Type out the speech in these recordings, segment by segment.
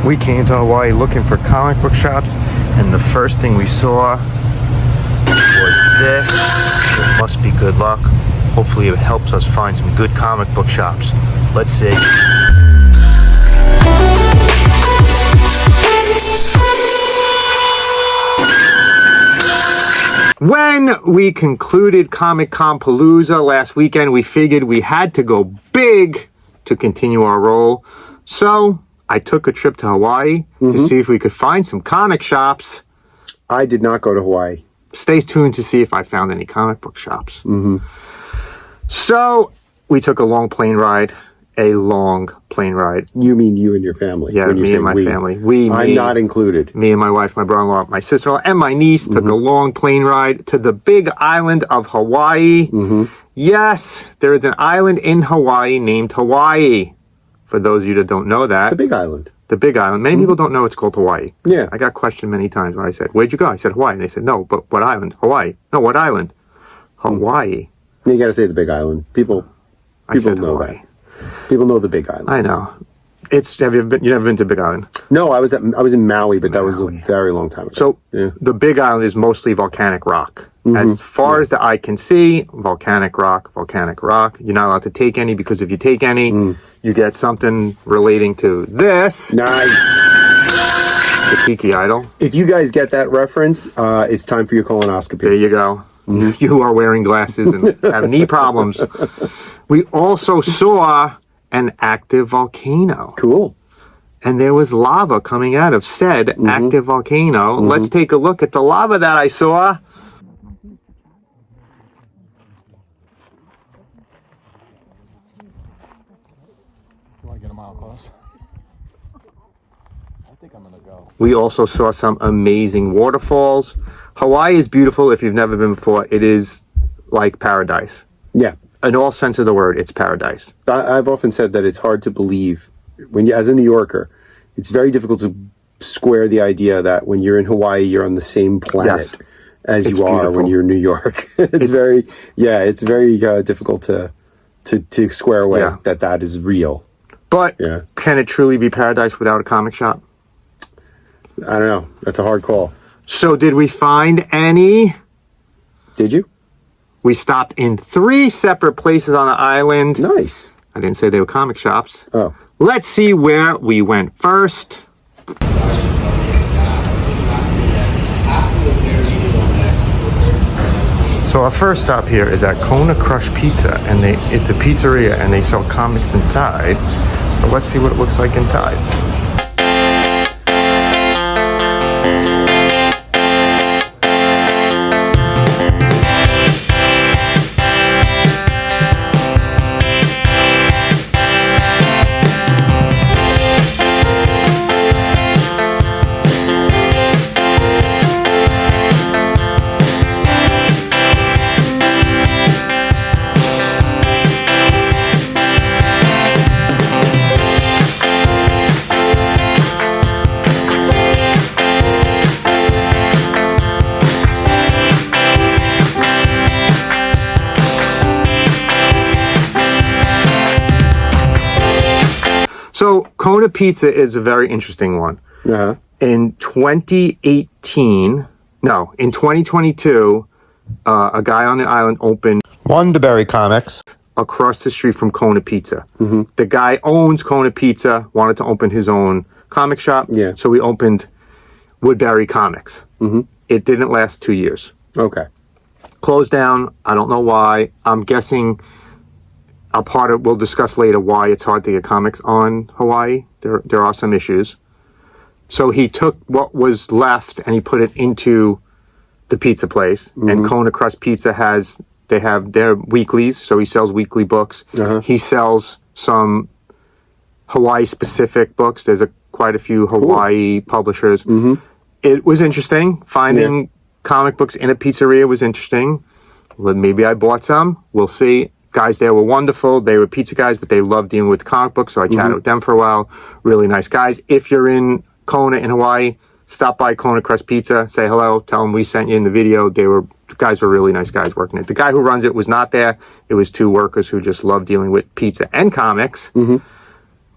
We came to Hawaii looking for comic book shops, and the first thing we saw was this. It must be good luck. Hopefully it helps us find some good comic book shops. Let's see. When we concluded Comic-Con Palooza last weekend, we figured we had to go big to continue our role. So I took a trip to Hawaii to see if we could find some comic shops. I did not go to Hawaii. Stay tuned to see if I found any comic book shops. So we took a long plane ride. You mean you and your family? Yeah, me and my family. I'm not included. Me and my wife, my brother-in-law, my sister-in-law, and my niece took a long plane ride to the big island of Hawaii. Yes, there is an island in Hawaii named Hawaii. For those of you that don't know that. The big island. The big island. Many people don't know it's called Hawaii. Yeah. I got questioned many times when I said, where'd you go? I said, Hawaii. And they said, no, but what island? Hawaii. No, what island? Hawaii. You got to say the big island. People know Hawaii. that. People know the big island. I know. Have you never been to Big Island? No, I was in Maui, but that was a very long time ago. So the Big Island is mostly volcanic rock. As far as the eye can see, volcanic rock. You're not allowed to take any, because if you take any, you get something relating to this. Nice. The tiki idol. If you guys get that reference, it's time for your colonoscopy. There you go. You are wearing glasses and have knee problems. We also saw an active volcano. Cool. And there was lava coming out of said active volcano. Let's take a look at the lava that I saw. You want to get a mile close? I think I'm gonna go. We also saw some amazing waterfalls. Hawaii is beautiful. If you've never been before, it is like paradise. Yeah. In all sense of the word, it's paradise. I've often said that it's hard to believe, as a New Yorker, it's very difficult to square the idea that when you're in Hawaii, you're on the same planet as you are beautiful. when you're in New York. It's very difficult to square away that is real. But can it truly be paradise without a comic shop? I don't know. That's a hard call. So did we find any? Did you? We stopped in 3 separate places on the island. Nice. I didn't say they were comic shops. Oh. Let's see where we went first. So our first stop here is at Kona Crush Pizza, and it's a pizzeria and they sell comics inside. So let's see what it looks like inside. So Kona Pizza is a very interesting one. In 2022, a guy on the island opened Wonderberry Comics across the street from Kona Pizza. The guy owns Kona Pizza, wanted to open his own comic shop. So we opened Woodbury Comics. It didn't last 2 years. Okay. Closed down. I don't know why. I'm guessing we'll discuss later why it's hard to get comics on Hawaii. There are some issues. So he took what was left and he put it into the pizza place. And Kona Crust Pizza they have their weeklies, so he sells weekly books. He sells some Hawaii specific books. There's quite a few Hawaii publishers. It was interesting. Finding comic books in a pizzeria was interesting. Well, maybe I bought some. We'll see. Guys there were wonderful. They were pizza guys, but they loved dealing with comic books, so I chatted with them for a while. Really nice guys. If you're in Kona in Hawaii, stop by Kona Crust Pizza, say hello, tell them we sent you in the video. The guys were really nice guys working it. The guy who runs it was not there. It was 2 workers who just loved dealing with pizza and comics,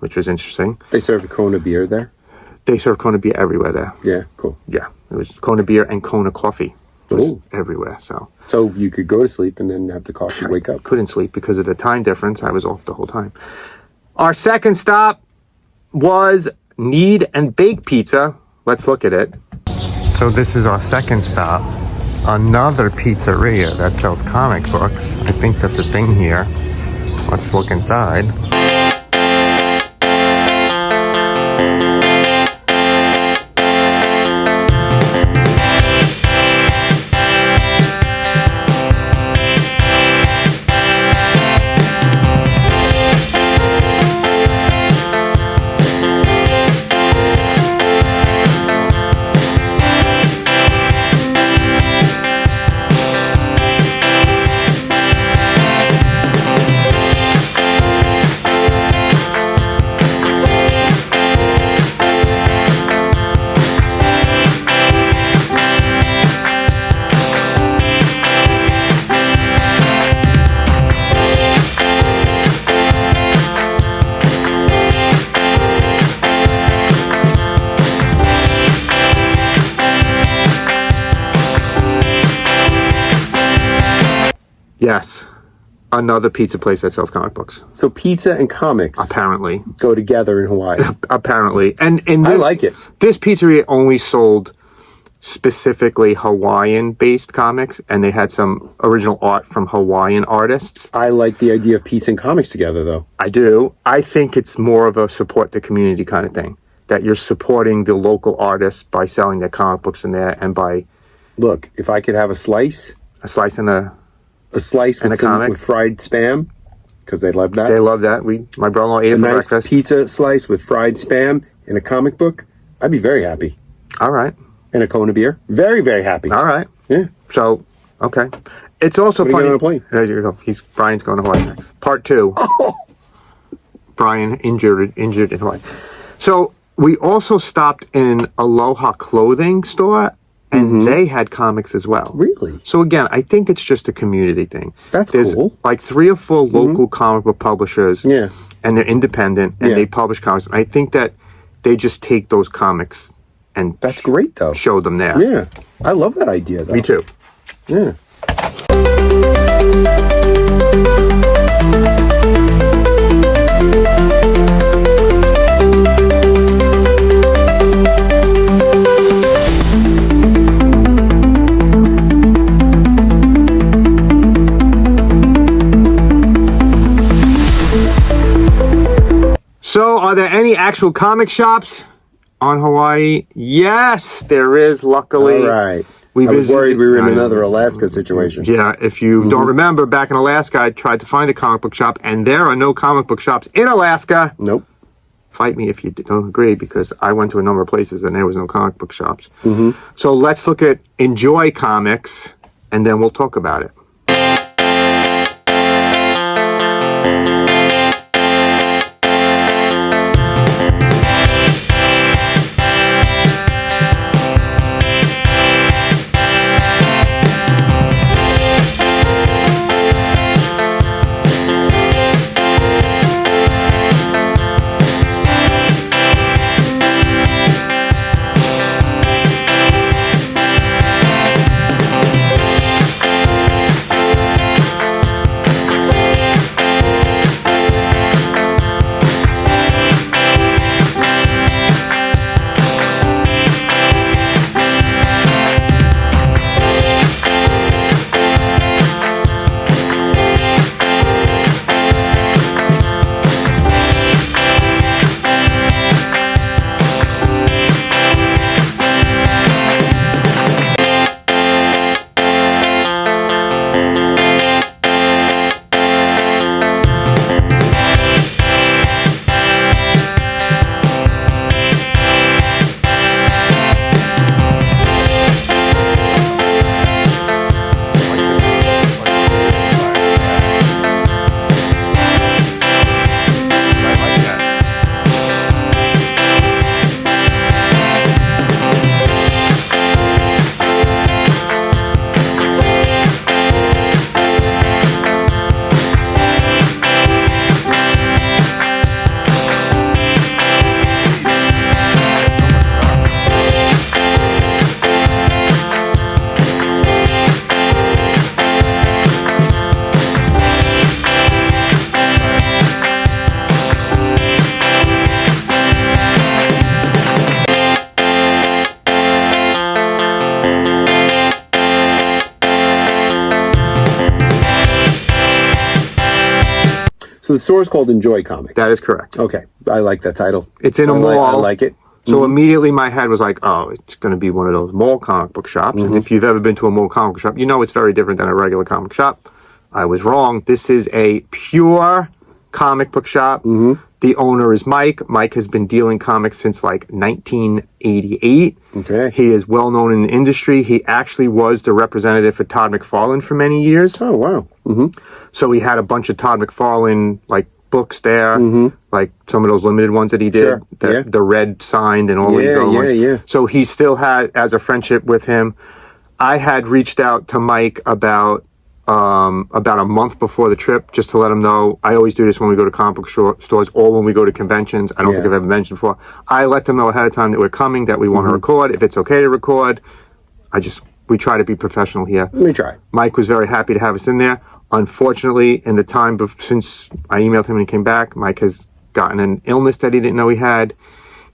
which was interesting. They serve a Kona beer there? They serve Kona beer everywhere there. Yeah, cool. Yeah, it was Kona beer and Kona coffee. It was Ooh. everywhere. So You could go to sleep and then have the coffee, wake up. couldn't sleep because of the time difference. I was off the whole time. Our second stop was Knead and Bake Pizza. Let's look at it. So this is our second stop. Another pizzeria that sells comic books. I think that's a thing here. Let's look inside. Yes, another pizza place that sells comic books. So pizza and comics Apparently. go together in Hawaii. Apparently. And I like it. This pizzeria only sold specifically Hawaiian-based comics, and they had some original art from Hawaiian artists. I like the idea of pizza and comics together, though. I do. I think it's more of a support the community kind of thing, that you're supporting the local artists by selling their comic books in there and by Look, if I could have a slice a slice and a... with a comic. with fried spam, because they love that. They love that. My brother-in-law ate it a for nice breakfast. pizza slice with fried spam and a comic book. I'd be very happy. All right. And a Kona beer. Very, very happy. All right. Yeah. So, okay. It's also What are funny. you going to play? There you go. Brian's going to Hawaii next. Part 2. Oh. Brian injured in Hawaii. So we also stopped in Aloha clothing store, and they had comics as well. Really? So again, I think it's just a community thing. There's cool. Like 3 or 4 local comic book publishers. Yeah. And they're independent, and Yeah. they publish comics. And I think that they just take those comics and That's great, though. show them there. Yeah. I love that idea, though. Me too. Yeah. So, are there any actual comic shops on Hawaii? Yes, there is, luckily. All right. We I was visited- worried we were in another Alaska situation. Yeah, if you don't remember, back in Alaska, I tried to find a comic book shop, and there are no comic book shops in Alaska. Nope. Fight me if you don't agree, because I went to a number of places and there was no comic book shops. So let's look at Enjoy Comics, and then we'll talk about it. So the store is called Enjoy Comics. That is correct. Okay. I like that title. It's in a mall. I like it. So immediately my head was like, oh, it's going to be one of those mall comic book shops. And if you've ever been to a mall comic book shop, you know it's very different than a regular comic shop. I was wrong. This is a pure comic book shop. The owner is Mike. Mike has been dealing comics since like 1988. Okay. He is well known in the industry. He actually was the representative for Todd McFarlane for many years. Oh, wow. So he had a bunch of Todd McFarlane like books there, like some of those limited ones that he did, Sure. the red signed and all these other ones. Yeah. So he still had as a friendship with him. I had reached out to Mike about a month before the trip just to let him know. I always do this when we go to comic book stores or when we go to conventions. I don't think I've ever mentioned before. I let them know ahead of time that we're coming, that we want to record. If it's okay to record, we try to be professional here. We try. Mike was very happy to have us in there. Unfortunately, in the time since I emailed him and he came back, Mike has gotten an illness that he didn't know he had.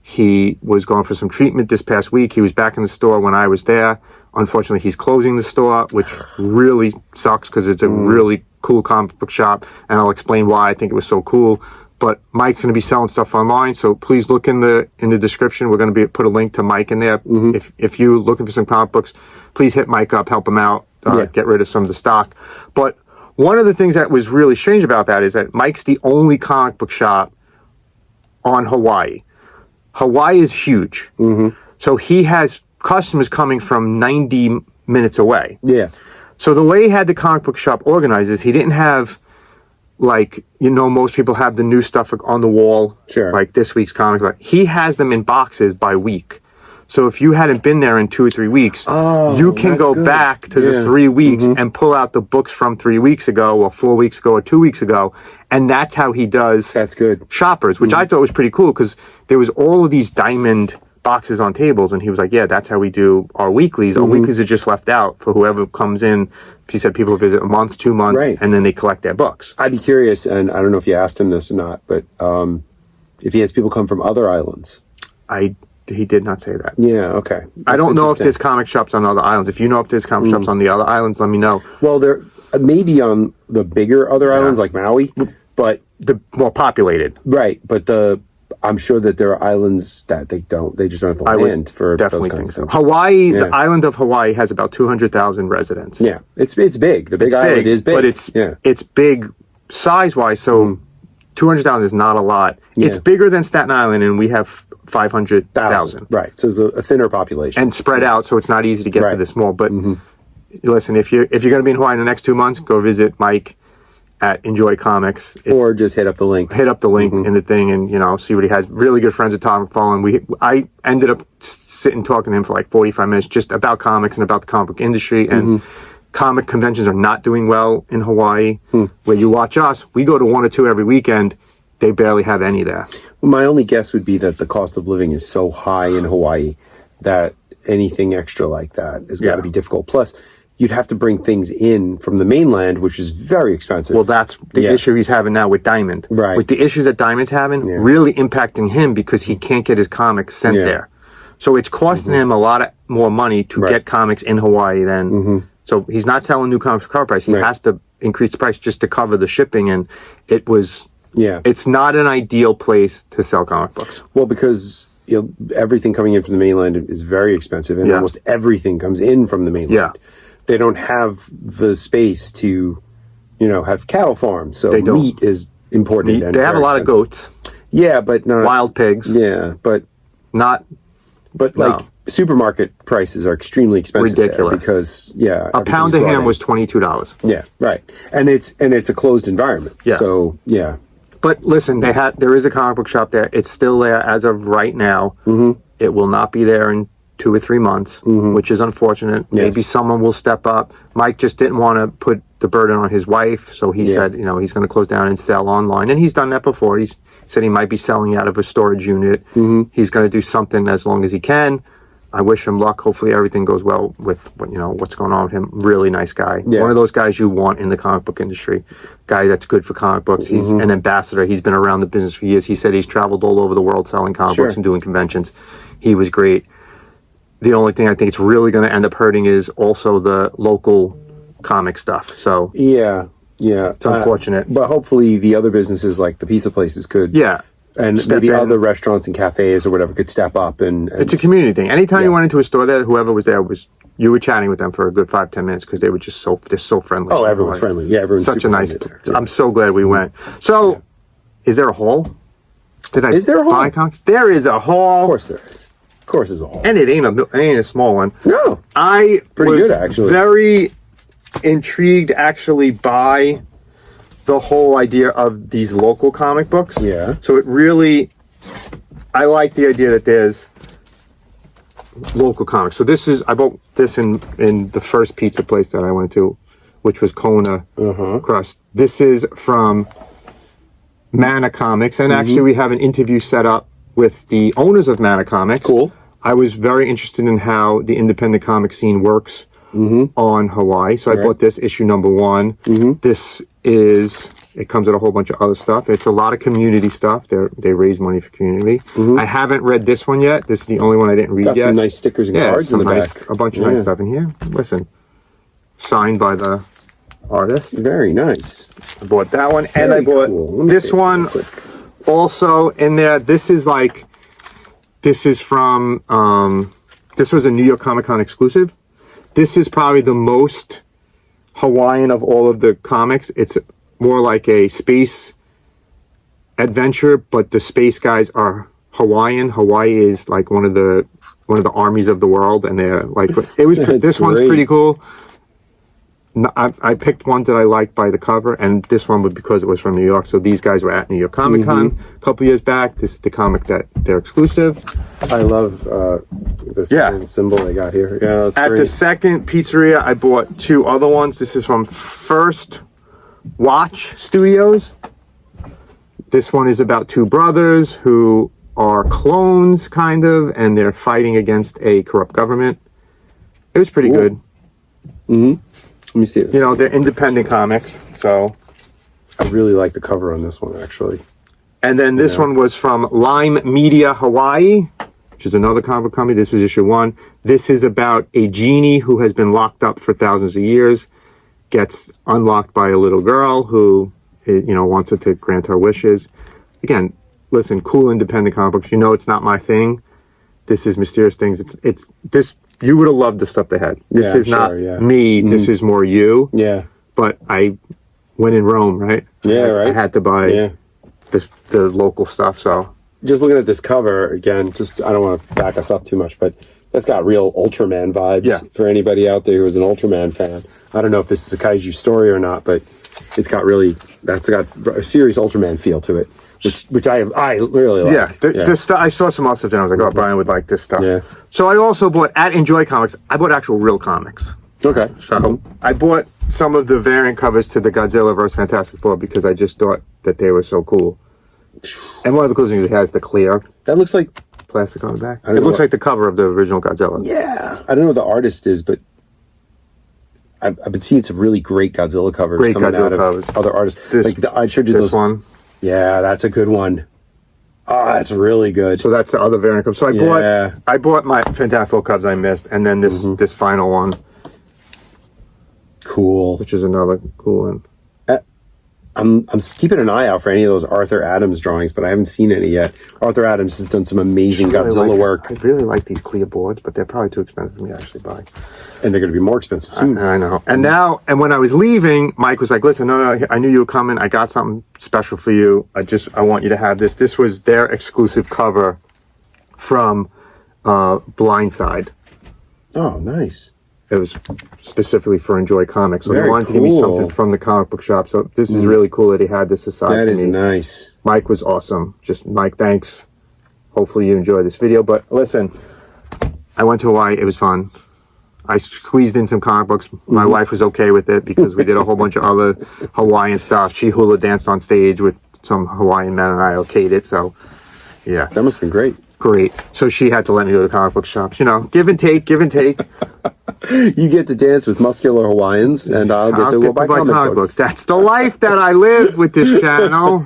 He was going for some treatment this past week. He was back in the store when I was there. Unfortunately, he's closing the store, which really sucks because it's a really cool comic book shop, and I'll explain why I think it was so cool. But Mike's going to be selling stuff online, so please look in the description. We're going to put a link to Mike in there. If you're looking for some comic books, please hit Mike up, help him out, get rid of some of the stock. But one of the things that was really strange about that is that Mike's the only comic book shop on Hawaii. Hawaii is huge. So he has customers coming from 90 minutes away. Yeah. So the way he had the comic book shop organized is he didn't have, like, most people have the new stuff on the wall, like this week's comic book. He has them in boxes by week. So if you hadn't been there in 2 or 3 weeks, you can go back to the 3 weeks and pull out the books from 3 weeks ago or 4 weeks ago or 2 weeks ago. And that's how he does shoppers, which I thought was pretty cool because there was all of these diamond boxes on tables. And he was like, yeah, that's how we do our weeklies. Our weeklies are just left out for whoever comes in. He said people visit a month, 2 months, and then they collect their books. I'd be curious, and I don't know if you asked him this or not, but if he has people come from other islands. He did not say that. Yeah, okay. I don't know if there's comic shops on other islands. If you know if there's comic shops on the other islands, let me know. Well, there maybe on the bigger other islands like Maui, but the more populated. Right, but I'm sure that there are islands that they just don't have the land for definitely those kinds of things. Hawaii, the island of Hawaii has about 200,000 residents. Yeah, it's big. The big island is big. But it's big size-wise, so 200,000 is not a lot. It's bigger than Staten Island, and we have 500,000. Right, so it's a thinner population. And spread out, so it's not easy to get to this small. But listen, if you're going to be in Hawaii in the next 2 months, go visit Mike at Enjoy Comics. Or just hit up the link. Hit up the link in the thing and, see what he has. Really good friends with Todd McFarlane. I ended up sitting talking to him for like 45 minutes just about comics and about the comic book industry. And comic conventions are not doing well in Hawaii. Where you watch us, we go to 1 or 2 every weekend. They barely have any there. Well, my only guess would be that the cost of living is so high in Hawaii that anything extra like that has got to be difficult. Plus, you'd have to bring things in from the mainland, which is very expensive. Well, that's the issue he's having now with Diamond. Right. With the issues that Diamond's having, really impacting him because he can't get his comics sent there. So it's costing him a lot more money to get comics in Hawaii than... So he's not selling new comics for cover price. He has to increase the price just to cover the shipping. And it was... It's not an ideal place to sell comic books. Well, because everything coming in from the mainland is very expensive, and almost everything comes in from the mainland. Yeah. They don't have the space to, have cattle farms. So meat is important. They have a lot of goats. Yeah, but not... Wild pigs. Yeah, but... Not... But supermarket prices are extremely expensive. Ridiculous. There because a pound of ham was $22. Yeah, right. And it's a closed environment. Yeah. So But listen, there is a comic book shop there. It's still there as of right now. It will not be there in 2 or 3 months, which is unfortunate. Yes. Maybe someone will step up. Mike just didn't want to put the burden on his wife, so he said, he's going to close down and sell online. And he's done that before. He said he might be selling out of a storage unit. He's going to do something as long as he can. I wish him luck. Hopefully everything goes well with what's going on with him. Really nice guy. Yeah. One of those guys you want in the comic book industry. Guy that's good for comic books. He's an ambassador. He's been around the business for years. He said he's traveled all over the world selling comic books and doing conventions. He was great. The only thing I think it's really going to end up hurting is also the local comic stuff. So Yeah. It's unfortunate. But hopefully the other businesses like the pizza places could. Yeah. And Step maybe in. other restaurants and cafes or whatever could step up and It's a community thing. Anytime you went into a store there, whoever was there you were chatting with them for a good 5-10 minutes because they were just they're so friendly. Oh, everyone's friendly. Yeah, everyone's such a super nice. friendly there. I'm so glad we went. So, is there a hall? Is there a hall? buy comics? There is a hall. Of course there is. Of course there's a hall. And it ain't a small one. No. I Pretty was good, actually. very intrigued actually by the whole idea of these local comic books. Yeah. So I like the idea that there's local comics. So I bought this in the first pizza place that I went to, which was Kona Crust. This is from Mana Comics, and actually we have an interview set up with the owners of Mana Comics. Cool. I was very interested in how the independent comic scene works on Hawaii. So I bought this issue number 1. This it comes with a whole bunch of other stuff. It's a lot of community stuff. They raise money for community. I haven't read this one yet. This is the only one I didn't read Got yet. some nice stickers and cards in the back. A bunch of nice stuff in here. Listen, signed by the artist. Very nice. I bought that one, and I bought this one also in there. This is from this was a New York Comic Con exclusive. This is probably the most Hawaiian of all of the comics. It's more like a space adventure, but the space guys are Hawaiian. Hawaii is like one of the armies of the world, and they're like this one's pretty cool. I picked ones that I liked by the cover, and this one was because it was from New York. So these guys were at New York Comic Con a couple years back. This is the comic that they're exclusive. I love this little symbol they got here. Yeah, that's At great. the second pizzeria, I bought 2 other ones. This is from First Watch Studios. This one is about 2 brothers who are clones, kind of, and they're fighting against a corrupt government. It was pretty good. Let me see this. You know, they're independent comics, so. I really like the cover on this one, actually. And then this one was from Lime Media Hawaii, which is another comic company. This was issue 1. This is about a genie who has been locked up for thousands of years, gets unlocked by a little girl who, wants her to grant her wishes. Again, listen, cool independent comic books. You know, it's not my thing. This is Mysterious Things. It's this. You would have loved the stuff they had. This is not me. This is more you. Yeah. But I went in Rome, right? Yeah, right. I had to buy the local stuff. So just looking at this cover again, I don't want to back us up too much, but that's got real Ultraman vibes for anybody out there who's an Ultraman fan. I don't know if this is a kaiju story or not, but that's got a serious Ultraman feel to it. Which I really like. This stuff, I saw some other stuff and I was like, Brian would like this stuff. Yeah. So I also bought, at Enjoy Comics, I bought actual real comics. Okay. So I bought some of the variant covers to the Godzilla vs. Fantastic Four because I just thought that they were so cool. And one of the cool things, it has the clear. That looks like plastic on the back. It looks like the cover of the original Godzilla. Yeah. I don't know who the artist is, but I've been seeing some really great Godzilla covers coming out of other artists. I showed you this one. Yeah, that's a good one. Oh, that's really good. So that's the other variant cover. So I bought my Fantastic Four covers I missed, and then this final one. Cool. Which is another cool one. I'm keeping an eye out for any of those Arthur Adams drawings, but I haven't seen any yet. Arthur Adams has done some amazing Godzilla work. I really like these clear boards, but they're probably too expensive for me to actually buy. And they're going to be more expensive soon. I know. And when I was leaving, Mike was like, listen, no, I knew you were coming. I got something special for you. I want you to have this. This was their exclusive cover from Blindside. Oh, nice. It was specifically for Enjoy Comics. So they wanted to give me something from the comic book shop. So this is really cool that he had this aside for me. That is nice. Mike was awesome. Mike, thanks. Hopefully you enjoy this video. But listen, I went to Hawaii. It was fun. I squeezed in some comic books. My wife was okay with it because we did a whole bunch of other Hawaiian stuff. She hula danced on stage with some Hawaiian men and I okayed it. So, yeah. That must have been great. Great. So she had to let me go to comic book shops. You know, give and take, give and take. You get to dance with muscular Hawaiians, and I'll get to go buy comic books. That's the life that I live with this channel.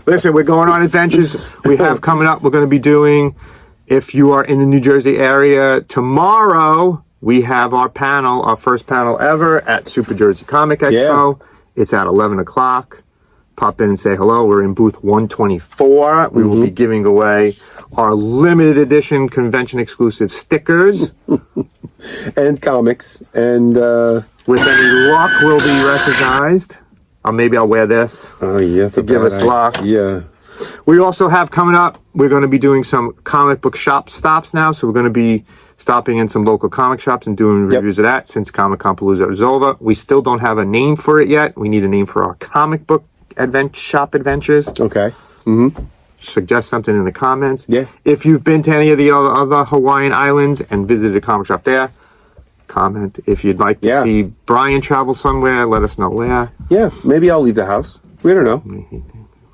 Listen, we're going on adventures. We have coming up, we're going to be doing, if you are in the New Jersey area, tomorrow, we have our panel, our first panel ever at Super Jersey Comic Expo. It's at 11 o'clock. Pop in and say hello. We're in booth 124. We will be giving away our limited edition convention exclusive stickers. And comics. And With any luck, we'll be recognized. Maybe I'll wear this. oh, yes, to give us luck. Yeah. We also have coming up, we're going to be doing some comic book shop stops now. So we're going to be stopping in some local comic shops and doing reviews of that since Comic-Con Palooza is over. We still don't have a name for it yet. We need a name for our comic book shop adventures. Okay. Suggest something in the comments. Yeah. If you've been to any of the other Hawaiian islands and visited a comic shop there, comment. If you'd like to see Brian travel somewhere, let us know where. Yeah, maybe I'll leave the house. We don't know.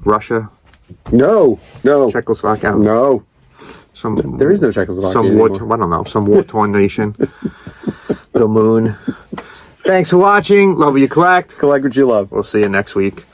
Russia, No. Czechoslovakia. No. There is no Czechoslovakia Some anymore. I don't know, some war-torn nation. The moon. Thanks for watching. Love what you collect. Collect what you love. We'll see you next week.